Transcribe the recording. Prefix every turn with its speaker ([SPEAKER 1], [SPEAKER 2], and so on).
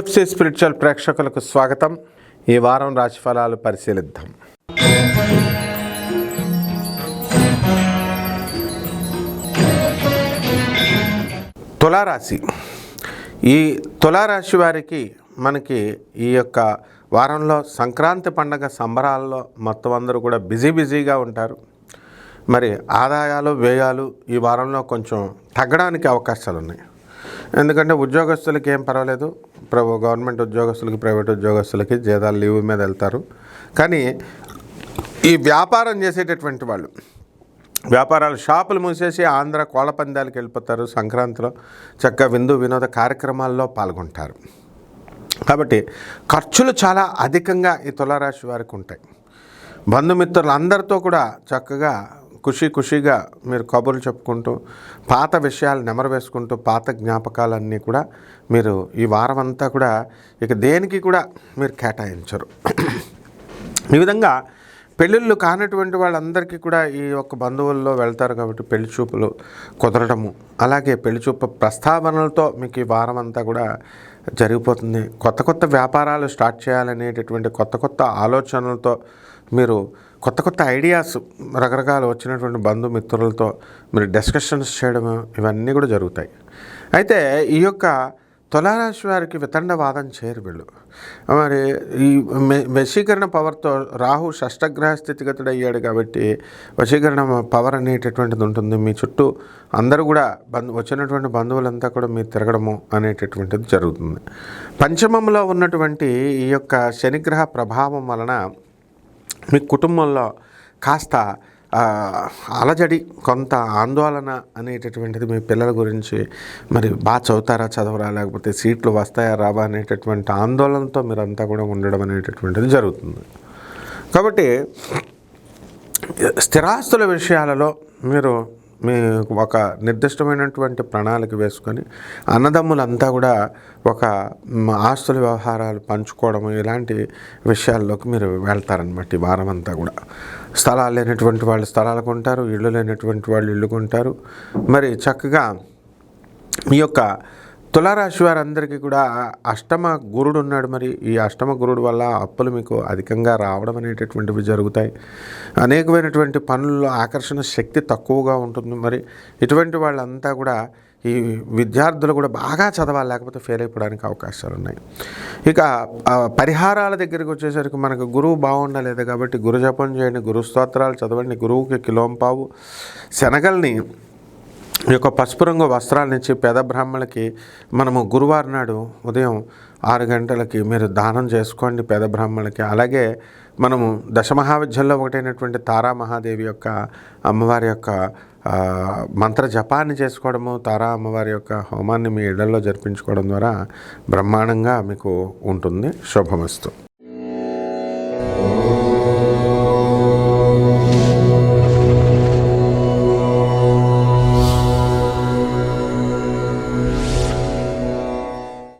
[SPEAKER 1] TFC spiritual ప్రేక్షకులకు స్వాగతం. ఈ వారం రాశిఫలాలు పరిశీలిద్దాం. తులారాశి. ఈ తులారాశి వారికి మనకి ఈ యొక్క వారంలో సంక్రాంతి పండగ సంబరాల్లో మొత్తం అందరూ కూడా బిజీగా ఉంటారు. మరి ఆదాయాలు వ్యయాలు ఈ వారంలో కొంచెం తగ్గడానికి అవకాశాలు ఉన్నాయి. ఎందుకంటే ఉద్యోగస్తులకి ఏం పర్వాలేదు, గవర్నమెంట్ ఉద్యోగస్తులకి ప్రైవేట్ ఉద్యోగస్తులకి జీతాలు లీవ్ మీద వెళ్తారు. కానీ ఈ వ్యాపారం చేసేటటువంటి వాళ్ళు వ్యాపారాలు షాపులు మూసేసి ఆంధ్ర కోళ్ళ పందాలకు వెళ్ళిపోతారు. సంక్రాంతిలో చక్కగా విందు వినోద కార్యక్రమాల్లో పాల్గొంటారు. కాబట్టి ఖర్చులు చాలా అధికంగా ఈ తులారాశి వారికి ఉంటాయి. బంధుమిత్రులు అందరితో కూడా చక్కగా ఖుషీగా మీరు కబుర్లు చెప్పుకుంటూ పాత విషయాలు నెమరు వేసుకుంటూ పాత జ్ఞాపకాలన్నీ కూడా మీరు ఈ వారం అంతా కూడా ఇక దేనికి కూడా మీరు కేటాయించరు. ఈ విధంగా పెళ్ళిళ్ళు కానటువంటి వాళ్ళందరికీ కూడా ఈ యొక్క బంధువుల్లో వెళ్తారు. కాబట్టి పెళ్లి చూపులు కుదరడము, అలాగే పెళ్లి చూపు ప్రస్తావనలతో మీకు ఈ వారం అంతా కూడా జరిగిపోతుంది. కొత్త వ్యాపారాలు స్టార్ట్ చేయాలనేటటువంటి కొత్త ఆలోచనలతో మీరు కొత్త ఐడియాస్ రకరకాలు వచ్చినటువంటి బంధుమిత్రులతో మీరు డిస్కషన్స్ చేయడం ఇవన్నీ కూడా జరుగుతాయి. అయితే ఈ యొక్క తులారాశి వారికి వితండవాదం చేయరు వీళ్ళు. మరి ఈ వశీకరణ పవర్తో రాహు షష్టగ్రహ స్థితిగతుడు అయ్యాడు. కాబట్టి వశీకరణ పవర్ అనేటటువంటిది ఉంటుంది. మీ చుట్టూ అందరూ కూడా వచ్చినటువంటి బంధువులంతా కూడా మీరు తిరగడము అనేటటువంటిది జరుగుతుంది. పంచమంలో ఉన్నటువంటి ఈ యొక్క శనిగ్రహ ప్రభావం వలన మీ కుటుంబంలో కాస్త అలజడి, కొంత ఆందోళన అనేటటువంటిది మీ పిల్లల గురించి, మరి బాగా చదవరా లేకపోతే సీట్లు వస్తాయా రావా అనేటటువంటి ఆందోళనతో మీరంతా కూడా ఉండడం అనేటటువంటిది జరుగుతుంది. కాబట్టి స్థిరాస్తుల విషయాలలో మీరు మీ ఒక నిర్దిష్టమైనటువంటి ప్రణాళిక వేసుకొని అన్నదమ్ములంతా కూడా ఒక ఆస్తుల వ్యవహారాలు పంచుకోవడం ఇలాంటి విషయాల్లోకి మీరు వెళ్తారనమాట. ఈ వారం అంతా కూడా స్థలాలు లేనటువంటి వాళ్ళు స్థలాలు కొంటారు, ఇళ్ళు లేనటువంటి వాళ్ళు ఇళ్ళు కొంటారు. మరి చక్కగా ఈ యొక్క తులారాశి వారందరికీ కూడా అష్టమ గురుడు ఉన్నాడు. మరి ఈ అష్టమ గురుడు వల్ల అప్పులు మీకు అధికంగా రావడం అనేటటువంటివి జరుగుతాయి. అనేకమైనటువంటి పనుల్లో ఆకర్షణ శక్తి తక్కువగా ఉంటుంది. మరి ఇటువంటి వాళ్ళంతా కూడా ఈ విద్యార్థులు కూడా బాగా చదవాలి, లేకపోతే ఫెయిల్ అయిపోవడానికి అవకాశాలు ఉన్నాయి. ఇక పరిహారాల దగ్గరికి వచ్చేసరికి మనకు గురువు బాగుండలేదు కాబట్టి గురు జపం చేయండి, గురు స్తోత్రాలు చదవండి. గురువుకి కిలోంపావు శనగల్ని ఈ యొక్క పసుపు రంగు వస్త్రాలనిచ్చి పేద బ్రాహ్మణులకి మనము గురువారం నాడు ఉదయం 6 గంటలకి మీరు దానం చేసుకోండి పేద బ్రాహ్మణులకి. అలాగే మనము దశమహావిద్యల్లో ఒకటైనటువంటి తారా మహాదేవి యొక్క అమ్మవారి యొక్క మంత్ర జపాన్ని చేసుకోవడము, తారా అమ్మవారి యొక్క హోమాన్ని మీ ఇళ్లలో జరిపించుకోవడం ద్వారా బ్రహ్మాండంగా మీకు ఉంటుంది. శుభమస్తు.